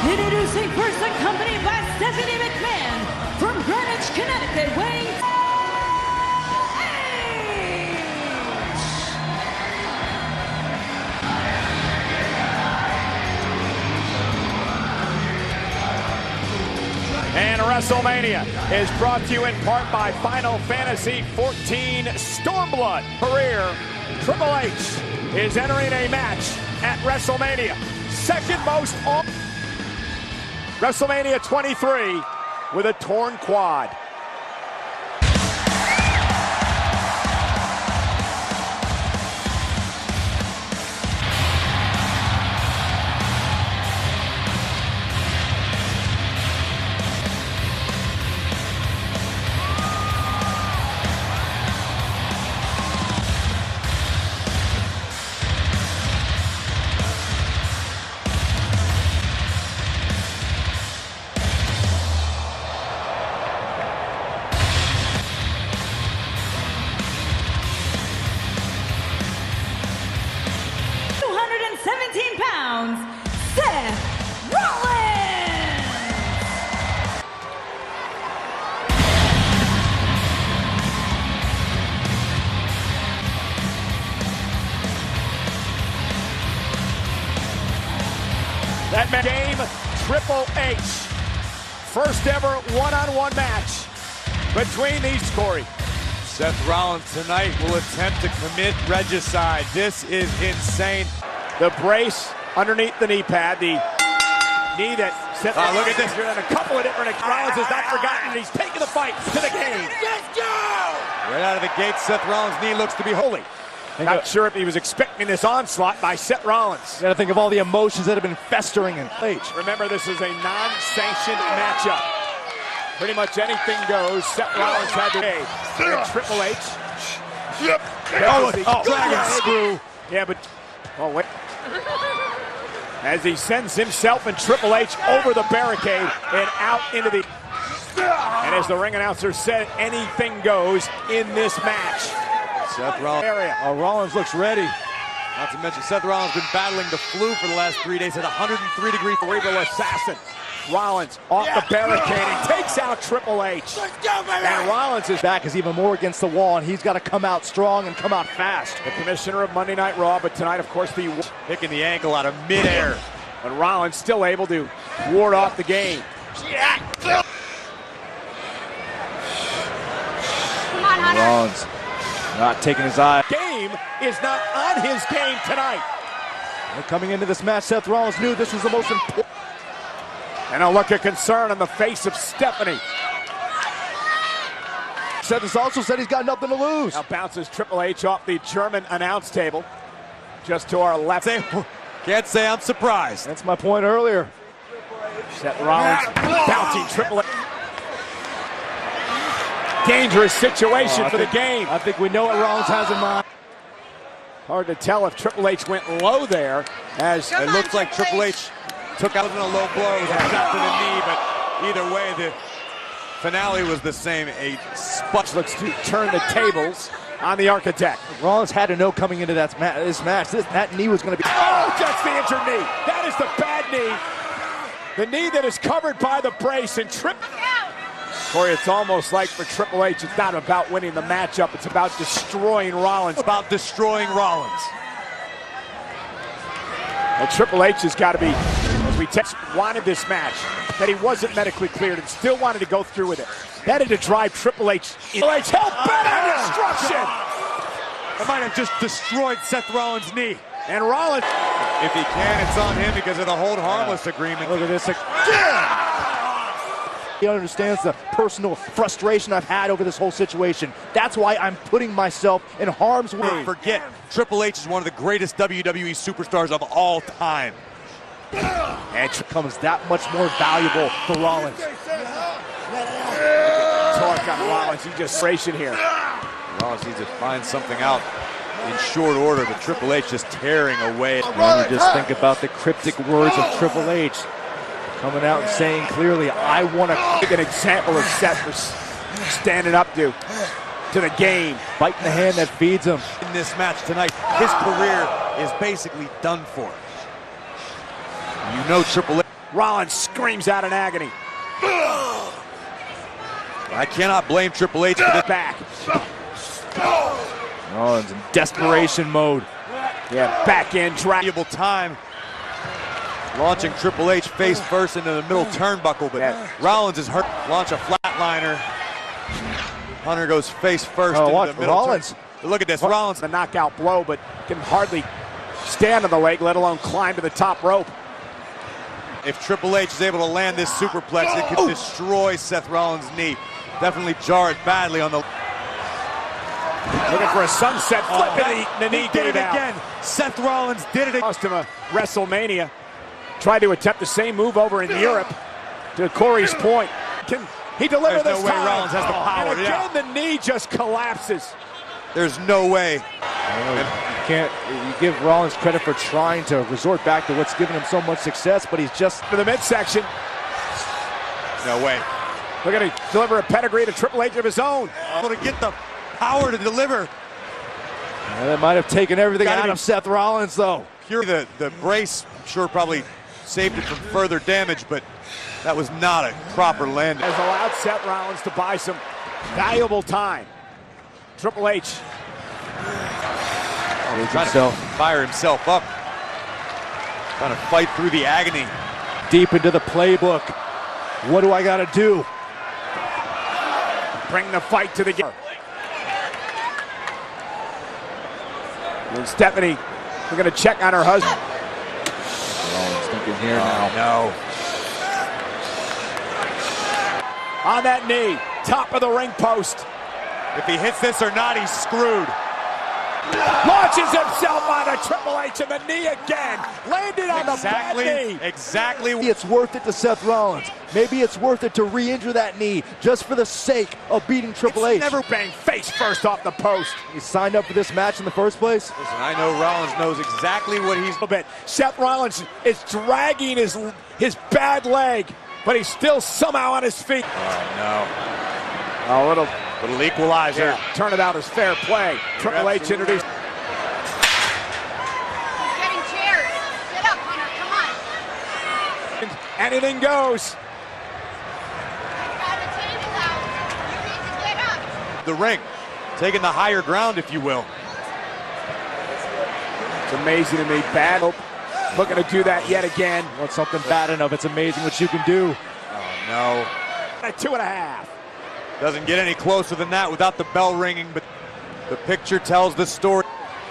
Introducing first, accompanied by Stephanie McMahon from Greenwich, Connecticut, weighing Hhh. And WrestleMania is brought to you in part by Final Fantasy XIV Stormblood. Career, Triple H is entering a match at WrestleMania. Second most on WrestleMania 23 with a torn quad. Seth Rollins! That game, Triple H. First ever one-on-one match between these, Corey. Seth Rollins tonight will attempt to commit regicide. This is insane. The brace underneath the knee pad, the knee that Seth look at this. And a couple of different Rollins has not forgotten, and he's taking the fight to the game. Let's go! Right out of the gate, Seth Rollins' knee looks to be holy. Not sure if he was expecting this onslaught by Seth Rollins. You gotta think of all the emotions that have been festering in H. Remember, this is a non-sanctioned matchup. Pretty much anything goes. Seth Rollins had to pay. Triple H. Yep. Dragon screw. Yeah, but wait. As he sends himself and Triple H over the barricade and out into the... And as the ring announcer said, anything goes in this match. Seth Rollins. Rollins looks ready. Not to mention, Seth Rollins has been battling the flu for the last 3 days at 103-degree cerebral assassin. Rollins off the barricade and takes out Triple H. And Rollins is back is even more against the wall, and he's got to come out strong and come out fast. The commissioner of Monday Night Raw, but tonight, of course, the picking the ankle out of midair. But Rollins still able to ward off the game. Come on, Hunter. Rollins not taking his eye. Game is not on his game tonight. And coming into this match, Seth Rollins knew this was the most important. And a look of concern on the face of Stephanie. Seth has also said he's got nothing to lose. Now bounces Triple H off the German announce table. Just to our left. Can't say I'm surprised. That's my point earlier. Seth Rollins bouncing Triple H. Dangerous situation for the game. I think we know what Rollins has in mind. Hard to tell if Triple H went low there, as it looks like Triple H took out a low blow, it was a shot to the knee, but either way, the finale was the same. A spot looks to turn the tables on the architect. Rollins had to know coming into this match, that knee was going to be... Oh, that's the injured knee. That is the bad knee. The knee that is covered by the brace, and Corey, it's almost like for Triple H, it's not about winning the matchup, it's about destroying Rollins. About destroying Rollins. Well, Triple H has got to be, as we wanted this match, that he wasn't medically cleared and still wanted to go through with it. That had to drive Triple H. Triple H hell-bent on destruction. It might have just destroyed Seth Rollins' knee. And Rollins, if he can, it's on him because of the hold harmless agreement. Look at this. He understands the personal frustration I've had over this whole situation. That's why I'm putting myself in harm's way. Forget, Triple H is one of the greatest WWE superstars of all time. And it becomes that much more valuable for Rollins. Torque on Rollins, he just racing here. Rollins needs to find something out in short order, but Triple H just tearing away. When you just think about the cryptic words of Triple H coming out and saying clearly, I want to make an example of Seth for standing up to the game. Biting the hand that feeds him. In this match tonight, his career is basically done for. You know Triple H. Rollins screams out in agony. I cannot blame Triple H for this. Back. Rollins in desperation mode. Yeah, back in, Valuable time. Launching Triple H face first into the middle turnbuckle, but Rollins is hurt. Launch a flatliner. Hunter goes face first into the middle. Rollins. Look at this, Rollins. The knockout blow, but can hardly stand on the leg, let alone climb to the top rope. If Triple H is able to land this superplex, it could destroy Seth Rollins' knee. Definitely jar it badly on the. Looking for a sunset flip, and the knee did it out. again. Seth Rollins did it again. Cost him a WrestleMania. Tried to attempt the same move over in Europe. To Corey's point, can he deliver There's this no way time? Rollins has the power. And again, the knee just collapses. There's no way. You give Rollins credit for trying to resort back to what's given him so much success, but he's just To the midsection. No way. Look at him deliver a pedigree to Triple H of his own. Able to get the power to deliver. that might have taken everything Gotta out be- of Seth Rollins, though. Pure the brace, I'm sure, probably saved it from further damage, but that was not a proper landing. Has allowed Seth Rollins to buy some valuable time. Triple H. Trying to fire himself up. Trying to fight through the agony. Deep into the playbook. What do I got to do? Bring the fight to the game. And Stephanie, we're going to check on her husband. Rollins thinking here now. No. On that knee, top of the ring post. If he hits this or not, he's screwed. Launches himself onto Triple H and the knee again. Landed on the bad knee. Exactly. Maybe it's worth it to Seth Rollins. Maybe it's worth it to re-injure that knee just for the sake of beating Triple H. Never bang face first off the post. He signed up for this match in the first place. Listen, I know Rollins knows exactly what he's. A bit. Seth Rollins is dragging his bad leg, but he's still somehow on his feet. No. A little equalizer. Yeah, turnabout is fair play. Triple H introduced. Getting chairs. Sit up, Hunter. Come on. Anything goes. Got the table out. You need to get up. The ring. Taking the higher ground, if you will. It's amazing to me. Bad hope. Looking to do that yet again. Want something bad enough, it's amazing what you can do. Oh, no. At 2.5. Doesn't get any closer than that without the bell ringing, but the picture tells the story.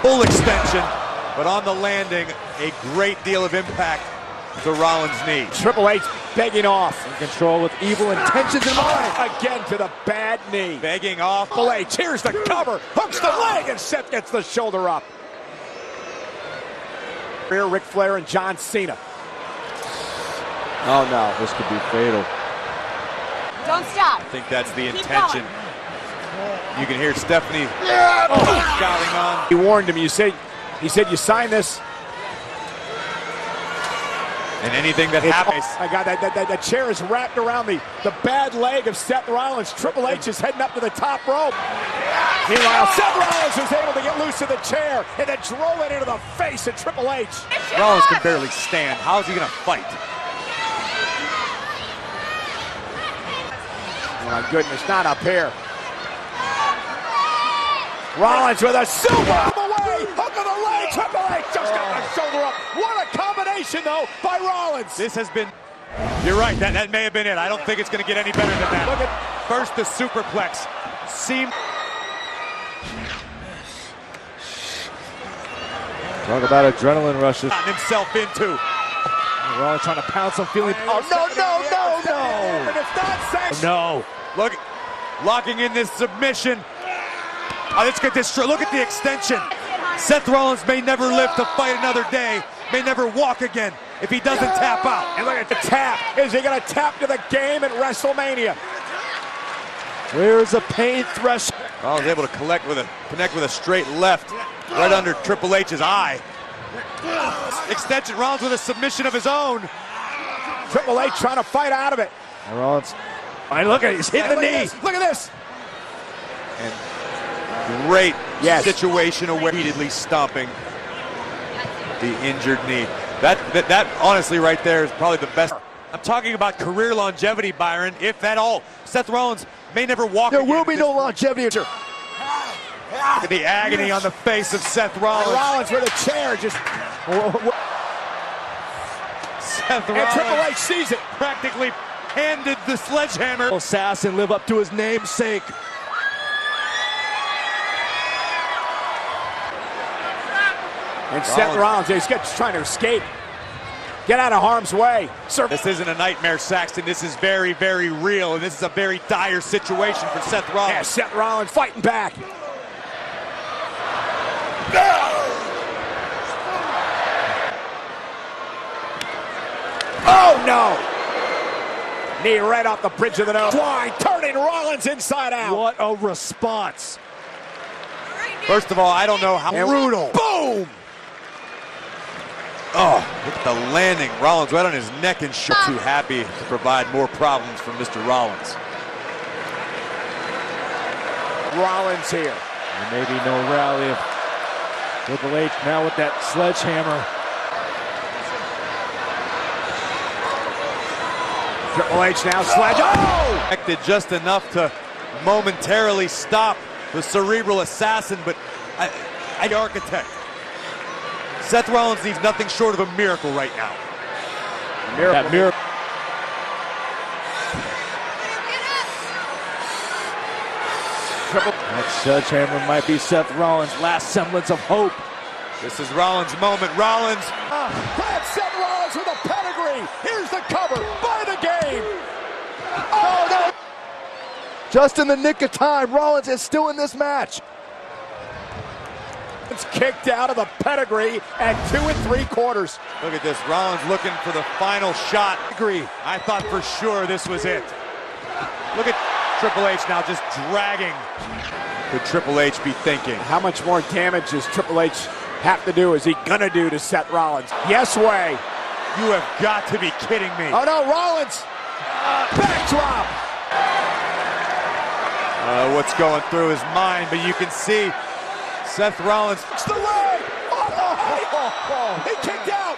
Full extension, but on the landing, a great deal of impact to Rollins' knee. Triple H begging off. In control with evil intentions in mind. Again to the bad knee. Begging off. Triple H, here's the cover. Hooks the leg and Seth gets the shoulder up. Here, Ric Flair and John Cena. Oh no, this could be fatal. Don't stop. I think that's the Keep intention. going. You can hear Stephanie shouting on. He warned him. He said you sign this. And anything that happens. Oh my God, that chair is wrapped around the bad leg of Seth Rollins. Triple H is heading up to the top rope. Meanwhile, Seth Rollins was able to get loose of the chair and then drove it into the face of Triple H. Rollins can barely stand. How is he going to fight? Oh my goodness, not up here. Rollins with a super away, hook of the leg. Triple H just got the shoulder up. What a combination, though, by Rollins. This has been. You're right. That may have been it. I don't think it's going to get any better than that. Look at first the superplex. Talk about adrenaline rushes. Gotten himself into. Rollins trying to pound some feeling. Oh no, And it's not sanctioned. no. Look, locking in this submission. Oh, let's get this. Look at the extension. Seth Rollins may never live to fight another day. May never walk again if he doesn't tap out. And look at the tap. Is he going to tap to the game at WrestleMania? Where's the pain threshold? Rollins able to connect with a straight left right under Triple H's eye. Extension. Rollins with a submission of his own. Triple H trying to fight out of it. And Rollins. I look at it. He's hitting the knee. Look at this. And great Yes. situation of repeatedly stomping the injured knee. That honestly right there is probably the best. I'm talking about career longevity, Byron, if at all. Seth Rollins may never walk There again will at be this no point. longevity. Look at the agony on the face of Seth Rollins. Rollins with a chair, just Seth and Rollins Triple H sees it. practically handed the sledgehammer. Assassin live up to his namesake. And Seth Rollins, he's trying to escape. Get out of harm's way. This isn't a nightmare, Saxton. This is very, very real, and this is a very dire situation for Seth Rollins. Yeah, Seth Rollins fighting back. Oh, no. Knee right off the bridge of the nose. Flying, turning Rollins inside out. What a response. First of all, I don't know how brutal. Boom! Oh, look at the landing. Rollins right on his neck and shoulder. Too happy to provide more problems for Mr. Rollins. Rollins here. There may be no rally if Triple H now with that sledgehammer. Triple H now sledge. Oh! Acted just enough to momentarily stop the cerebral assassin, but the architect. Seth Rollins needs nothing short of a miracle right now. That miracle. That sledgehammer might be Seth Rollins' last semblance of hope. This is Rollins' moment. Rollins. Grab Seth Rollins with a pedigree. Here's the cover by the game. Oh, no. Just in the nick of time, Rollins is still in this match. It's kicked out of the pedigree at 2 3/4. Look at this. Rollins looking for the final shot. I thought for sure this was it. Look at Triple H now just dragging. Could Triple H be thinking? How much more damage does Triple H have to do? Is he gonna do to Seth Rollins? Yes way. You have got to be kidding me. Oh no, Rollins! Backdrop! What's going through his mind, but you can see Seth Rollins. It's the leg! Oh, he kicked out!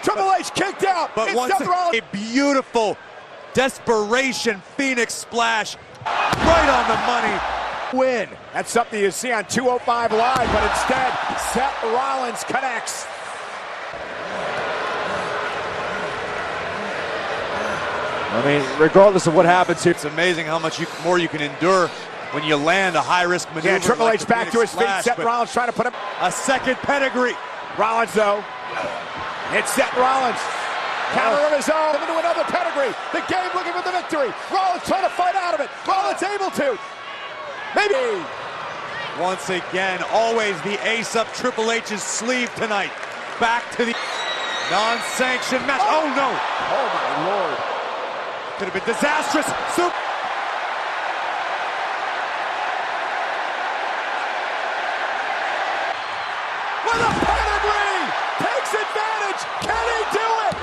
Triple H kicked out! But it's once Seth Rollins. a beautiful desperation Phoenix splash right on the money. Win. That's something you see on 205 Live, but instead, Seth Rollins connects. I mean, regardless of what happens here. It's amazing how much more you can endure when you land a high-risk maneuver. Yeah, Triple like H the back to his Phoenix feet. Splash, Seth but Rollins trying to put him. a second pedigree. Rollins, though. It's Seth Rollins. Counter of his own. Into another pedigree. The game looking for the victory. Rollins trying to fight out of it. Rollins able to. Maybe. Once again, always the ace up Triple H's sleeve tonight. Back to the non-sanctioned match. Oh, no. Oh, my Lord. Could have been disastrous. Super. With a pedigree. Takes advantage. Can he do it?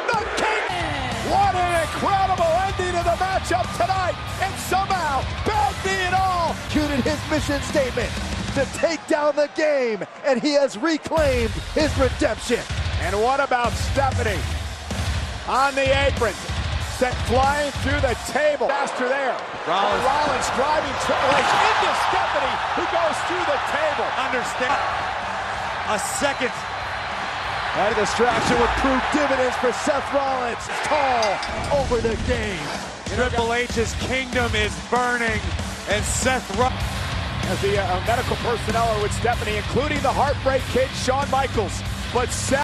The King. What an incredible ending to the matchup tonight. And somehow, bad knee and all. Executed his mission statement to take down the game, and he has reclaimed his redemption. And what about Stephanie? On the apron. Sent flying through the table. Faster there. Rollins driving Triple H into Stephanie, who goes through the table. Understand. A second. That distraction would prove dividends for Seth Rollins. Tall over the game. Triple H's kingdom is burning, and Seth Rollins. As the medical personnel are with Stephanie, including the Heartbreak Kid, Shawn Michaels. But Seth